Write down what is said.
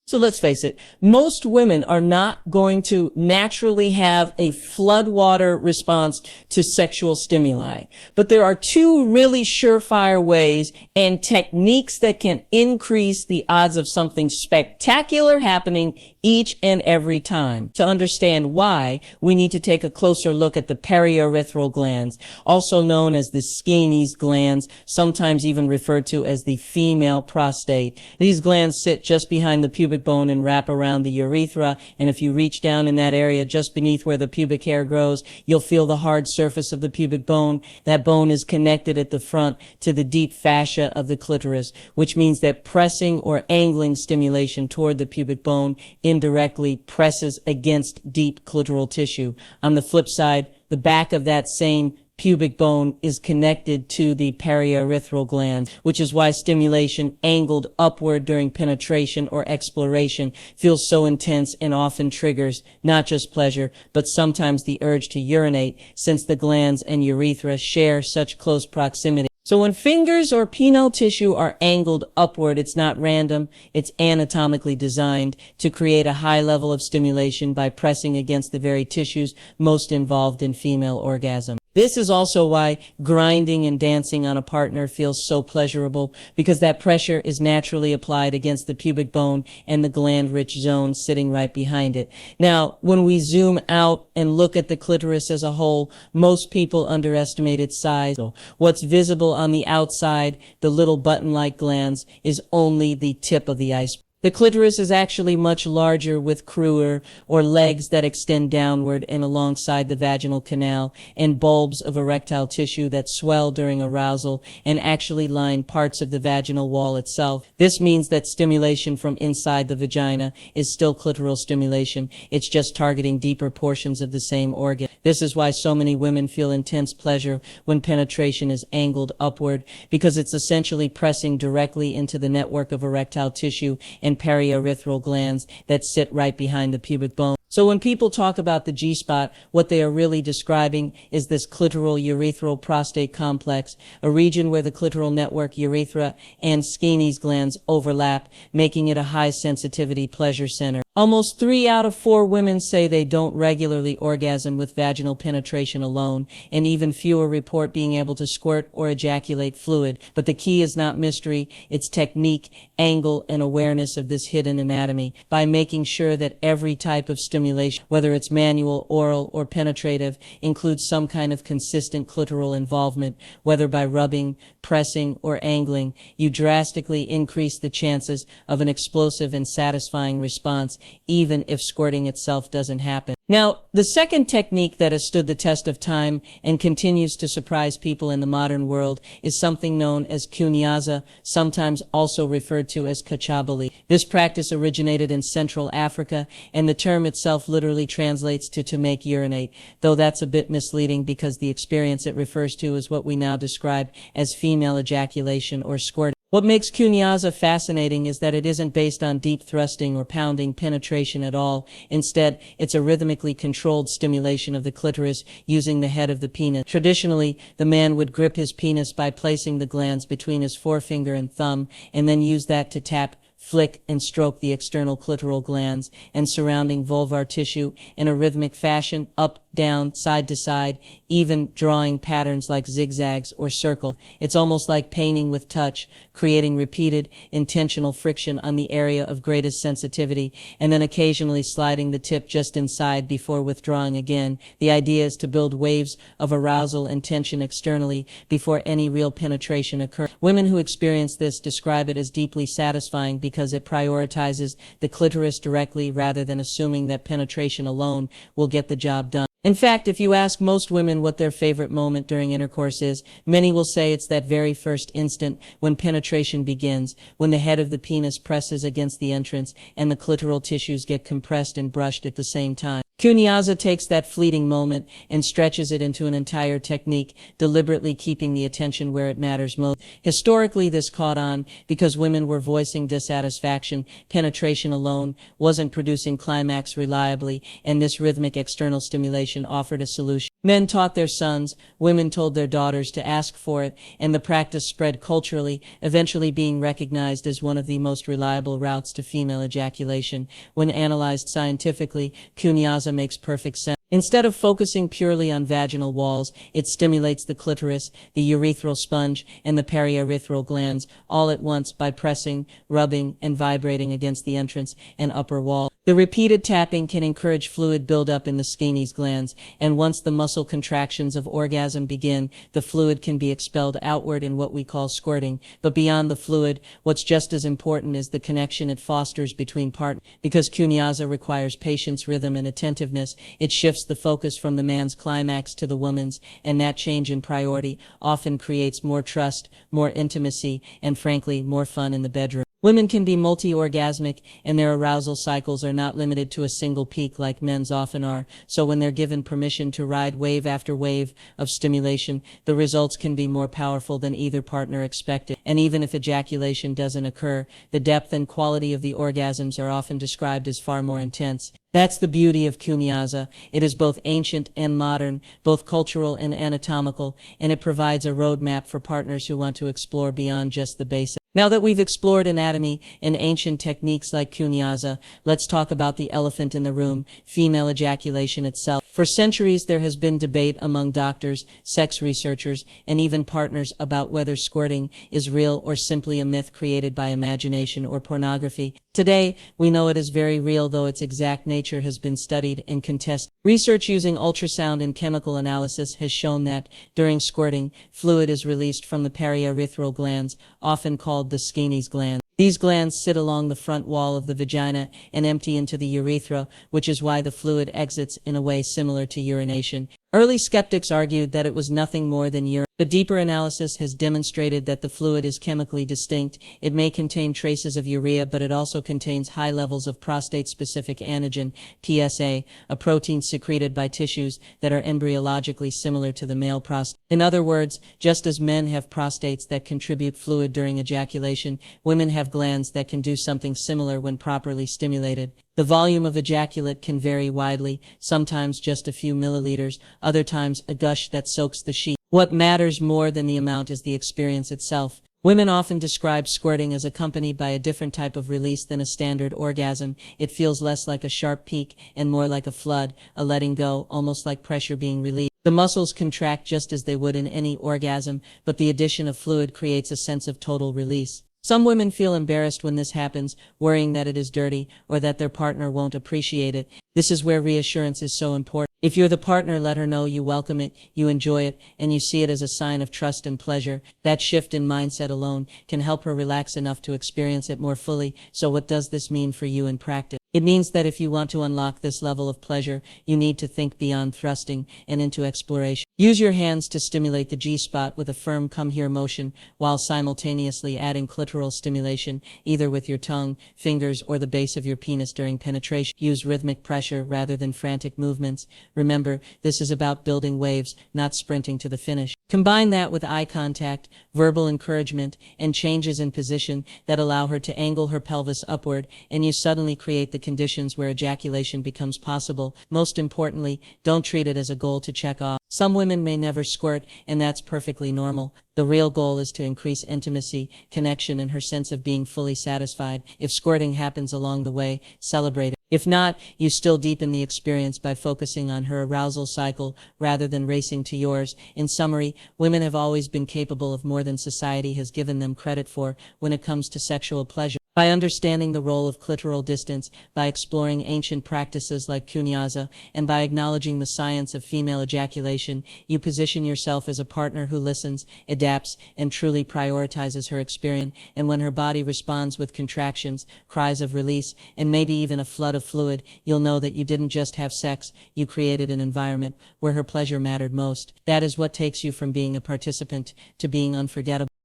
So let's face it, most women are not going to naturally have a floodwater response to sexual stimuli. But there are two really surefire ways and techniques that can increase the odds of something spectacular happening each and every time. To understand why, we need to take a closer look at the periurethral glands, also known as the Skene's glands, sometimes even referred to as the female prostate. These glands sit just behind the pubic bone and wrap around the urethra, and if you reach down in that area just beneath where the pubic hair grows, you'll feel the hard surface of the pubic bone. That bone is connected at the front to the deep fascia of the clitoris, which means that pressing or angling stimulation toward the pubic bone indirectly presses against deep clitoral tissue. On the flip side, the back of that same pubic bone is connected to the periurethral gland, which is why stimulation angled upward during penetration or exploration feels so intense and often triggers not just pleasure, but sometimes the urge to urinate, since the glands and urethra share such close proximity. So when fingers or penile tissue are angled upward, it's not random, it's anatomically designed to create a high level of stimulation by pressing against the very tissues most involved in female orgasm. This is also why grinding and dancing on a partner feels so pleasurable, because that pressure is naturally applied against the pubic bone and the gland-rich zone sitting right behind it. Now, when we zoom out and look at the clitoris as a whole, most people underestimate its size. What's visible on the outside, the little button-like glands, is only the tip of the iceberg. The clitoris is actually much larger, with crura, or legs that extend downward and alongside the vaginal canal, and bulbs of erectile tissue that swell during arousal and actually line parts of the vaginal wall itself. This means that stimulation from inside the vagina is still clitoral stimulation. It's just targeting deeper portions of the same organ. This is why so many women feel intense pleasure when penetration is angled upward, because it's essentially pressing directly into the network of erectile tissue and periurethral glands that sit right behind the pubic bone. So when people talk about the G-spot, what they are really describing is this clitoral urethral prostate complex, a region where the clitoral network, urethra, and Skene's glands overlap, making it a high sensitivity pleasure center. Almost 3 out of 4 women say they don't regularly orgasm with vaginal penetration alone, and even fewer report being able to squirt or ejaculate fluid. But the key is not mystery, it's technique, angle, and awareness of this hidden anatomy. By making sure that every type of stimulation, whether it's manual, oral, or penetrative, includes some kind of consistent clitoral involvement, whether by rubbing, pressing, or angling, you drastically increase the chances of an explosive and satisfying response, even if squirting itself doesn't happen. Now, the second technique that has stood the test of time and continues to surprise people in the modern world is something known as kunyaza, sometimes also referred to as kachabali. This practice originated in Central Africa, and the term itself literally translates to make urinate, though that's a bit misleading because the experience it refers to is what we now describe as female ejaculation or squirting. What makes kunyaza fascinating is that it isn't based on deep thrusting or pounding penetration at all. Instead, it's a rhythmically controlled stimulation of the clitoris using the head of the penis. Traditionally, the man would grip his penis by placing the glands between his forefinger and thumb, and then use that to tap, flick, and stroke the external clitoral glands and surrounding vulvar tissue in a rhythmic fashion, up, down, side to side, even drawing patterns like zigzags or circle. It's almost like painting with touch, creating repeated, intentional friction on the area of greatest sensitivity, and then occasionally sliding the tip just inside before withdrawing again. The idea is to build waves of arousal and tension externally before any real penetration occurs. Women who experience this describe it as deeply satisfying because it prioritizes the clitoris directly rather than assuming that penetration alone will get the job done. In fact, if you ask most women what their favorite moment during intercourse is, many will say it's that very first instant when penetration begins, when the head of the penis presses against the entrance and the clitoral tissues get compressed and brushed at the same time. Kunyaza takes that fleeting moment and stretches it into an entire technique, deliberately keeping the attention where it matters most. Historically, this caught on because women were voicing dissatisfaction, penetration alone wasn't producing climax reliably, and this rhythmic external stimulation offered a solution. Men taught their sons, women told their daughters to ask for it, and the practice spread culturally, eventually being recognized as one of the most reliable routes to female ejaculation. When analyzed scientifically, Kunyaza makes perfect sense. Instead of focusing purely on vaginal walls, it stimulates the clitoris, the urethral sponge, and the periurethral glands all at once by pressing, rubbing, and vibrating against the entrance and upper wall. The repeated tapping can encourage fluid buildup in the Skene's glands, and once the muscle contractions of orgasm begin, the fluid can be expelled outward in what we call squirting. But beyond the fluid, what's just as important is the connection it fosters between partners. Because Kunyaza requires patience, rhythm, and attentiveness, it shifts the focus from the man's climax to the woman's, and that change in priority often creates more trust, more intimacy, and frankly, more fun in the bedroom. Women can be multi-orgasmic, and their arousal cycles are not limited to a single peak like men's often are, so when they're given permission to ride wave after wave of stimulation, the results can be more powerful than either partner expected. And even if ejaculation doesn't occur, the depth and quality of the orgasms are often described as far more intense. That's the beauty of Kunyaza. It is both ancient and modern, both cultural and anatomical, and it provides a roadmap for partners who want to explore beyond just the basics. Now that we've explored anatomy and ancient techniques like Kunyaza, let's talk about the elephant in the room, female ejaculation itself. For centuries, there has been debate among doctors, sex researchers, and even partners about whether squirting is real or simply a myth created by imagination or pornography. Today, we know it is very real, though its exact nature has been studied and contested. Research using ultrasound and chemical analysis has shown that, during squirting, fluid is released from the periurethral glands, often called the Skene's glands. These glands sit along the front wall of the vagina and empty into the urethra, which is why the fluid exits in a way similar to urination. Early skeptics argued that it was nothing more than urine. The deeper analysis has demonstrated that the fluid is chemically distinct. It may contain traces of urea, but it also contains high levels of prostate-specific antigen, PSA, a protein secreted by tissues that are embryologically similar to the male prostate. In other words, just as men have prostates that contribute fluid during ejaculation, women have glands that can do something similar when properly stimulated. The volume of ejaculate can vary widely, sometimes just a few milliliters, other times a gush that soaks the sheet. What matters more than the amount is the experience itself. Women often describe squirting as accompanied by a different type of release than a standard orgasm. It feels less like a sharp peak and more like a flood, a letting go, almost like pressure being released. The muscles contract just as they would in any orgasm, but the addition of fluid creates a sense of total release. Some women feel embarrassed when this happens, worrying that it is dirty or that their partner won't appreciate it. This is where reassurance is so important. If you're the partner, let her know you welcome it, you enjoy it, and you see it as a sign of trust and pleasure. That shift in mindset alone can help her relax enough to experience it more fully. So what does this mean for you in practice? It means that if you want to unlock this level of pleasure, you need to think beyond thrusting and into exploration. Use your hands to stimulate the G-spot with a firm come-here motion while simultaneously adding clitoral stimulation, either with your tongue, fingers, or the base of your penis during penetration. Use rhythmic pressure rather than frantic movements. Remember, this is about building waves, not sprinting to the finish. Combine that with eye contact, verbal encouragement, and changes in position that allow her to angle her pelvis upward, and you suddenly create the conditions where ejaculation becomes possible. Most importantly, don't treat it as a goal to check off. Some women may never squirt, and that's perfectly normal. The real goal is to increase intimacy, connection, and her sense of being fully satisfied. If squirting happens along the way, celebrate it. If not, you still deepen the experience by focusing on her arousal cycle rather than racing to yours. In summary, women have always been capable of more than society has given them credit for when it comes to sexual pleasure. By understanding the role of clitoral distance, by exploring ancient practices like Kunyaza, and by acknowledging the science of female ejaculation, you position yourself as a partner who listens, adapts, and truly prioritizes her experience. And when her body responds with contractions, cries of release, and maybe even a flood of fluid, you'll know that you didn't just have sex, you created an environment where her pleasure mattered most. That is what takes you from being a participant to being unforgettable.